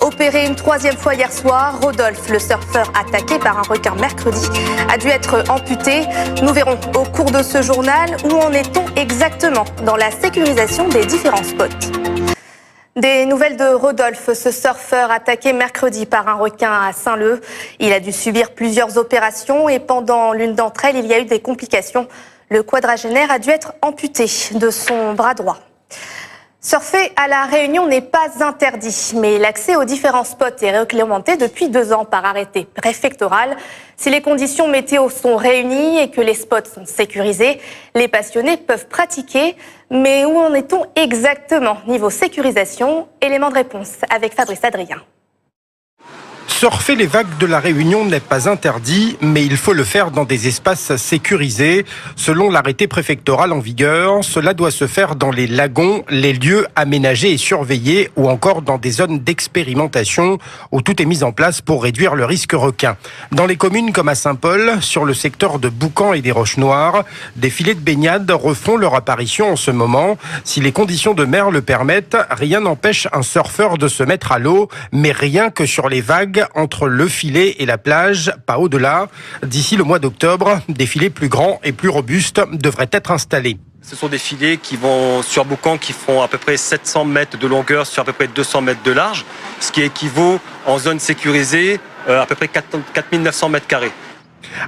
Opéré une troisième fois hier soir, Rodolphe, le surfeur attaqué par un requin mercredi, a dû être amputé. Nous verrons au cours de ce journal où en est-on exactement dans la sécurisation des différents spots. Des nouvelles de Rodolphe, ce surfeur attaqué mercredi par un requin à Saint-Leu. Il a dû subir plusieurs opérations et pendant l'une d'entre elles, il y a eu des complications. Le quadragénaire a dû être amputé de son bras droit. Surfer à La Réunion n'est pas interdit, mais l'accès aux différents spots est réglementé depuis 2 ans par arrêté préfectoral. Si les conditions météo sont réunies et que les spots sont sécurisés, les passionnés peuvent pratiquer. Mais où en est-on exactement niveau sécurisation? Élément de réponse avec Fabrice Adrien. Surfer les vagues de La Réunion n'est pas interdit, mais il faut le faire dans des espaces sécurisés. Selon l'arrêté préfectoral en vigueur, cela doit se faire dans les lagons, les lieux aménagés et surveillés ou encore dans des zones d'expérimentation où tout est mis en place pour réduire le risque requin. Dans les communes comme à Saint-Paul, sur le secteur de Boucan et des Roches Noires, des filets de baignade refont leur apparition en ce moment. Si les conditions de mer le permettent, rien n'empêche un surfeur de se mettre à l'eau, mais rien que sur les vagues entre le filet et la plage, pas au-delà. D'ici le mois d'octobre, des filets plus grands et plus robustes devraient être installés. Ce sont des filets qui vont sur Boucan qui font à peu près 700 mètres de longueur sur à peu près 200 mètres de large, ce qui équivaut en zone sécurisée à peu près 4900 mètres carrés.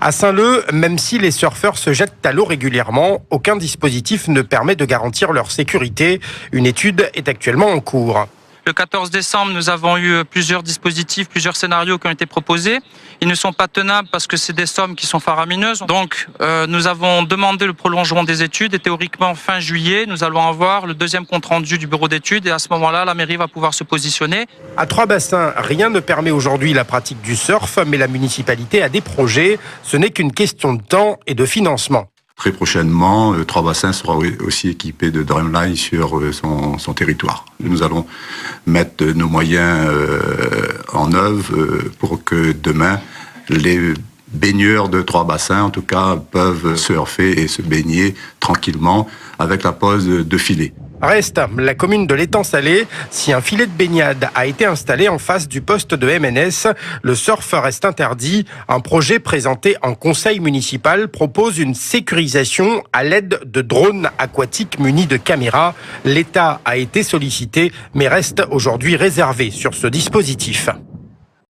À Saint-Leu, même si les surfeurs se jettent à l'eau régulièrement, aucun dispositif ne permet de garantir leur sécurité. Une étude est actuellement en cours. Le 14 décembre, nous avons eu plusieurs dispositifs, plusieurs scénarios qui ont été proposés. Ils ne sont pas tenables parce que c'est des sommes qui sont faramineuses. Donc, nous avons demandé le prolongement des études et théoriquement, fin juillet, nous allons avoir le deuxième compte-rendu du bureau d'études et à ce moment-là, la mairie va pouvoir se positionner. À Trois-Bassins, rien ne permet aujourd'hui la pratique du surf, mais la municipalité a des projets. Ce n'est qu'une question de temps et de financement. Très prochainement, Trois-Bassins sera aussi équipé de Dreamline sur son territoire. Nous allons mettre nos moyens en œuvre pour que demain, les baigneurs de Trois-Bassins, en tout cas, peuvent surfer et se baigner tranquillement avec la pose de filets. Reste la commune de l'Étang Salé. Si un filet de baignade a été installé en face du poste de MNS, le surf reste interdit. Un projet présenté en conseil municipal propose une sécurisation à l'aide de drones aquatiques munis de caméras. L'État a été sollicité, mais reste aujourd'hui réservé sur ce dispositif.